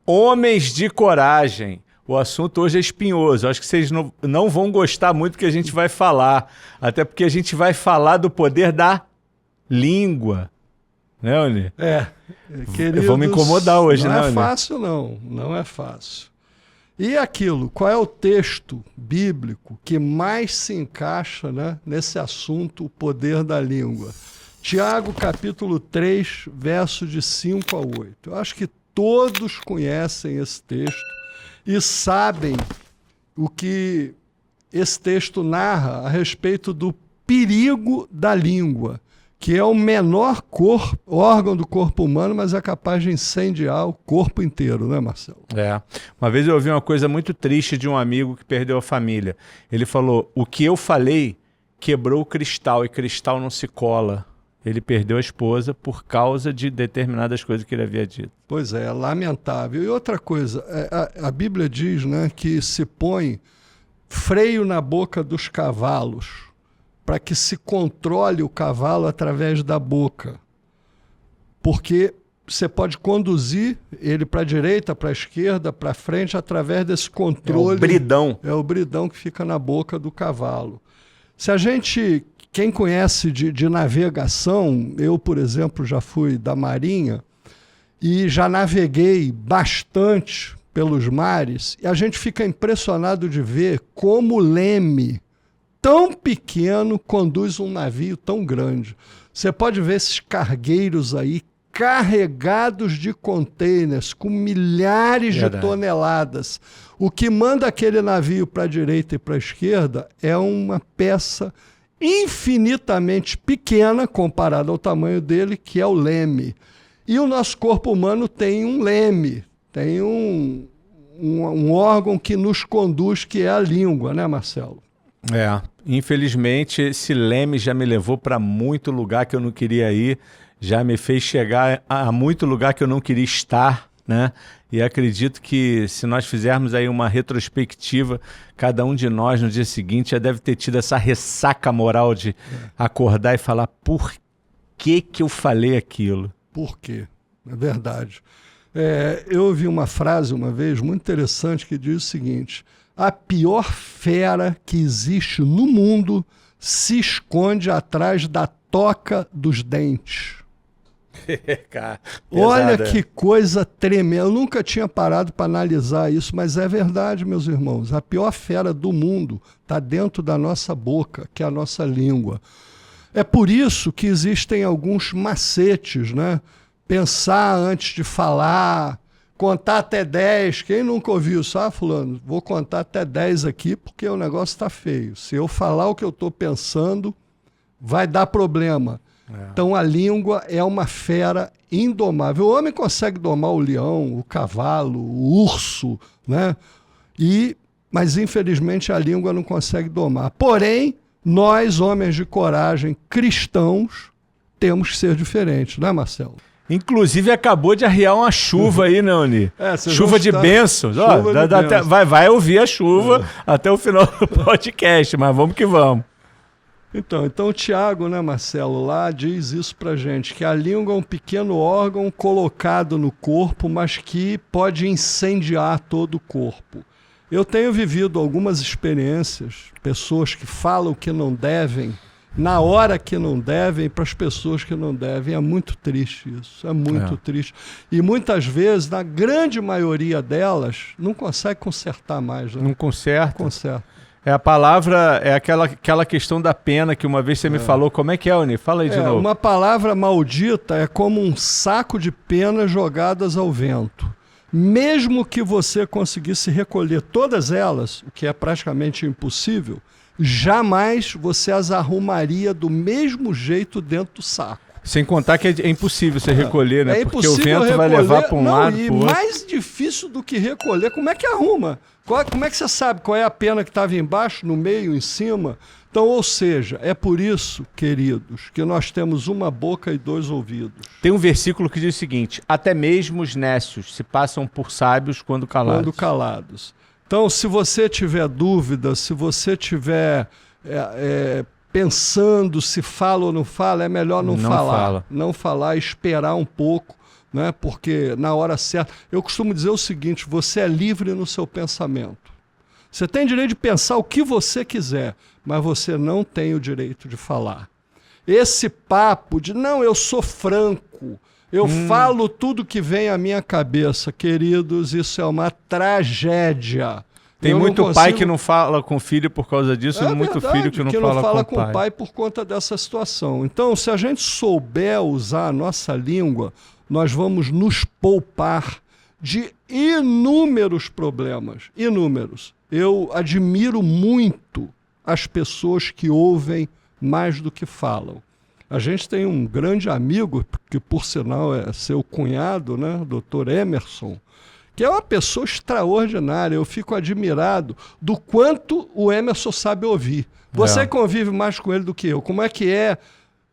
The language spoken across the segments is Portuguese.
Homens de coragem. O assunto hoje é espinhoso. Acho que vocês não vão gostar muito do que a gente vai falar. Até porque a gente vai falar do poder da língua. Né, Oni? Queridos, vamos incomodar hoje, né, Não é Oni? fácil, não. Não é fácil. E aquilo, qual é o texto bíblico que mais se encaixa, né, nesse assunto, o poder da língua? Tiago, capítulo 3, verso de 5 a 8. Eu acho que todos conhecem esse texto e sabem o que esse texto narra a respeito do perigo da língua, que é o menor órgão do corpo humano, mas é capaz de incendiar o corpo inteiro, né, Marcelo? Uma vez eu ouvi uma coisa muito triste de um amigo que perdeu a família. Ele falou, o que eu falei quebrou o cristal, e cristal não se cola. Ele perdeu a esposa por causa de determinadas coisas que ele havia dito. Pois é, lamentável. E outra coisa, a Bíblia diz, né, que se põe freio na boca dos cavalos, para que se controle o cavalo através da boca. Porque você pode conduzir ele para a direita, para a esquerda, para frente, através desse controle. É o bridão. É o bridão que fica na boca do cavalo. Se a gente, quem conhece de navegação, eu, por exemplo, já fui da Marinha e já naveguei bastante pelos mares, e a gente fica impressionado de ver como o leme tão pequeno conduz um navio tão grande. Você pode ver esses cargueiros aí carregados de containers com milhares de toneladas. O que manda aquele navio para a direita e para a esquerda é uma peça infinitamente pequena comparada ao tamanho dele, que é o leme. E o nosso corpo humano tem um leme, tem um órgão que nos conduz, que é a língua, né, Marcelo? Infelizmente esse leme já me levou para muito lugar que eu não queria ir, já me fez chegar a muito lugar que eu não queria estar, né? E acredito que se nós fizermos aí uma retrospectiva, cada um de nós no dia seguinte já deve ter tido essa ressaca moral de acordar e falar, por que eu falei aquilo? Por quê? É verdade. Eu ouvi uma frase uma vez muito interessante que diz o seguinte: a pior fera que existe no mundo se esconde atrás da toca dos dentes. Cara, olha que coisa tremenda. Eu nunca tinha parado para analisar isso, mas é verdade, meus irmãos. A pior fera do mundo está dentro da nossa boca, que é a nossa língua. É por isso que existem alguns macetes, né? Pensar antes de falar, contar até 10. Quem nunca ouviu isso? Fulano, vou contar até 10 aqui porque o negócio está feio. Se eu falar o que eu estou pensando, vai dar problema. Então a língua é uma fera indomável. O homem consegue domar o leão, o cavalo, o urso, né? Mas infelizmente a língua não consegue domar. Porém, nós, homens de coragem, cristãos, temos que ser diferentes, não é, Marcelo? Inclusive acabou de arriar uma chuva aí, né, Oni? Chuva de bênçãos. Vai ouvir a chuva até o final do podcast, mas vamos que vamos. Então o Tiago, né, Marcelo, lá diz isso pra gente, que a língua é um pequeno órgão colocado no corpo, mas que pode incendiar todo o corpo. Eu tenho vivido algumas experiências, pessoas que falam que não devem, na hora que não devem, para as pessoas que não devem. É muito triste isso, é muito triste. E muitas vezes, na grande maioria delas, não consegue consertar mais. Né? Não conserta. Não conserta. A palavra, é aquela questão da pena que uma vez você me falou. Como é que é, Oni? Fala aí de novo. Uma palavra maldita é como um saco de penas jogadas ao vento. Mesmo que você conseguisse recolher todas elas, o que é praticamente impossível, jamais você as arrumaria do mesmo jeito dentro do saco. Sem contar que é impossível você recolher, né? Porque o vento vai levar para um lado, e pro outro. mais difícil do que recolher, como é que arruma? Como é que você sabe qual é a pena que estava embaixo, no meio, em cima? Então, ou seja, é por isso, queridos, que nós temos uma boca e 2 ouvidos. Tem um versículo que diz o seguinte: até mesmo os nécios se passam por sábios quando calados. Quando calados. Então, se você tiver dúvida, se você tiver pensando se fala ou não fala, é melhor não falar. Não falar, esperar um pouco, né? Porque na hora certa... Eu costumo dizer o seguinte, você é livre no seu pensamento. Você tem direito de pensar o que você quiser, mas você não tem o direito de falar. Esse papo de, não, eu sou franco, eu falo tudo que vem à minha cabeça, queridos, isso é uma tragédia. Tem muito pai que não fala com o filho por causa disso, e muito filho que não fala com o pai por conta dessa situação. Então, se a gente souber usar a nossa língua, nós vamos nos poupar de inúmeros problemas, inúmeros. Eu admiro muito as pessoas que ouvem mais do que falam. A gente tem um grande amigo, que por sinal é seu cunhado, né, o Dr. Emerson, que é uma pessoa extraordinária. Eu fico admirado do quanto o Emerson sabe ouvir. Você convive mais com ele do que eu. Como é que é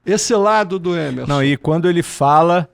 esse lado do Emerson? Não, e quando ele fala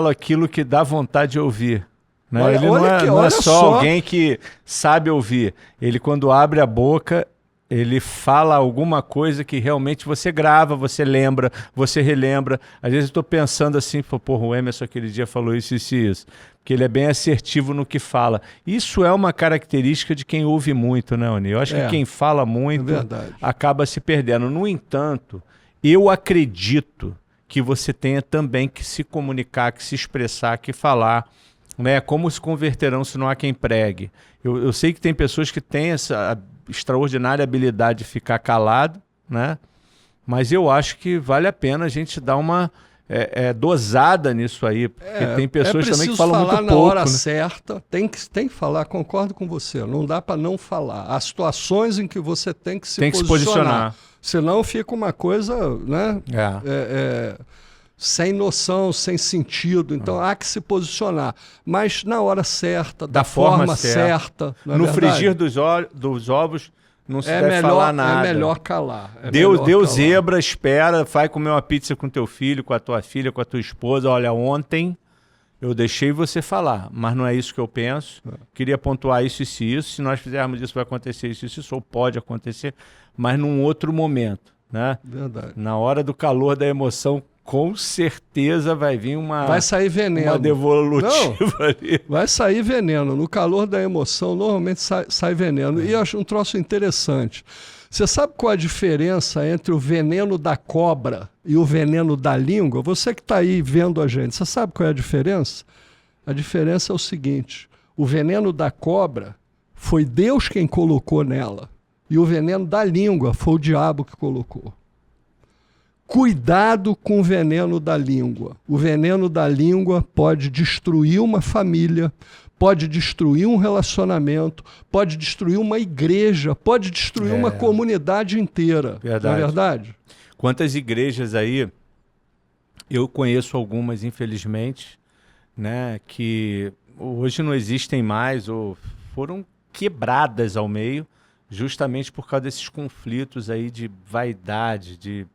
aquilo que dá vontade de ouvir. Né? Ele não é só alguém que sabe ouvir. Ele, quando abre a boca, ele fala alguma coisa que realmente você grava, você lembra, você relembra. Às vezes eu estou pensando assim, porra, o Emerson aquele dia falou isso, isso e isso. Porque ele é bem assertivo no que fala. Isso é uma característica de quem ouve muito, né, Oni? Eu acho que quem fala muito acaba se perdendo. No entanto, eu acredito que você tenha também que se comunicar, que se expressar, que falar. Né? Como se converterão se não há quem pregue? Eu sei que tem pessoas que têm essa extraordinária habilidade de ficar calado, né? Mas eu acho que vale a pena a gente dar uma dosada nisso aí, porque tem pessoas também que falam muito pouco. Na hora certa, tem que falar, concordo com você, não dá para não falar. Há situações em que você tem que se posicionar. Senão fica uma coisa, né? Sem noção, sem sentido. Então há que se posicionar. Mas na hora certa, da forma certa. No frigir dos ovos, não se deve falar nada. É melhor calar. Deu zebra, espera, vai comer uma pizza com teu filho, com a tua filha, com a tua esposa. Olha, ontem eu deixei você falar, mas não é isso que eu penso. Queria pontuar isso e isso. Se nós fizermos isso, vai acontecer isso e isso, ou pode acontecer, mas num outro momento. Né? Verdade. Na hora do calor da emoção, com certeza vai vir vai sair veneno. Uma devolutiva ali. Vai sair veneno. No calor da emoção, normalmente sai veneno. E eu acho um troço interessante. Você sabe qual a diferença entre o veneno da cobra e o veneno da língua? Você que está aí vendo a gente, você sabe qual é a diferença? A diferença é o seguinte: o veneno da cobra foi Deus quem colocou nela. E o veneno da língua foi o diabo que colocou. Cuidado com o veneno da língua. O veneno da língua pode destruir uma família, pode destruir um relacionamento, pode destruir uma igreja, pode destruir uma comunidade inteira. Verdade. Não é verdade? Quantas igrejas aí, eu conheço algumas, infelizmente, né, que hoje não existem mais ou foram quebradas ao meio, justamente por causa desses conflitos aí de vaidade, de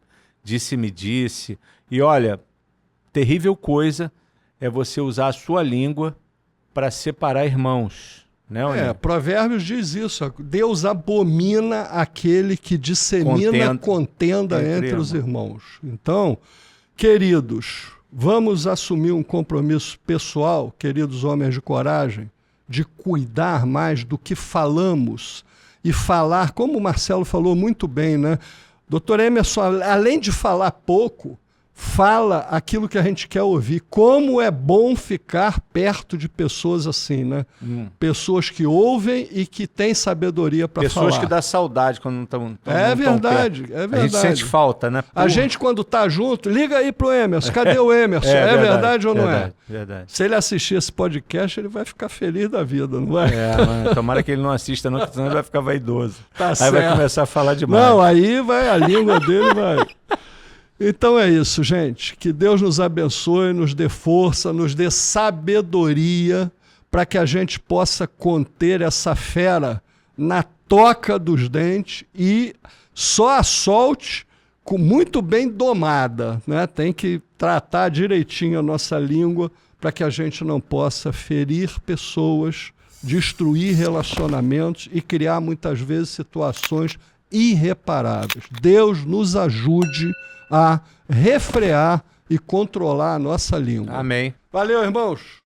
disse-me-disse. E olha, terrível coisa é você usar a sua língua para separar irmãos. Né, Provérbios diz isso. Deus abomina aquele que dissemina contenda entre os irmãos. Então, queridos, vamos assumir um compromisso pessoal, queridos homens de coragem, de cuidar mais do que falamos e falar, como o Marcelo falou muito bem, né? Doutor Emerson, além de falar pouco, fala aquilo que a gente quer ouvir. Como é bom ficar perto de pessoas assim, né? Pessoas que ouvem e que têm sabedoria para falar. Pessoas que dá saudade quando não estão É verdade. A gente sente falta, né? A gente, quando tá junto, liga aí pro Emerson. Cadê o Emerson? É verdade ou não é? Verdade. Se ele assistir esse podcast, ele vai ficar feliz da vida, não vai? Mano, tomara que ele não assista, não, senão ele vai ficar vaidoso. Tá aí certo. Vai começar a falar demais. Não, aí vai, a língua dele vai... Então é isso, gente. Que Deus nos abençoe, nos dê força, nos dê sabedoria para que a gente possa conter essa fera na toca dos dentes e só a solte muito bem domada, né? Tem que tratar direitinho a nossa língua para que a gente não possa ferir pessoas, destruir relacionamentos e criar muitas vezes situações irreparáveis. Deus nos ajude a refrear e controlar a nossa língua. Amém. Valeu, irmãos!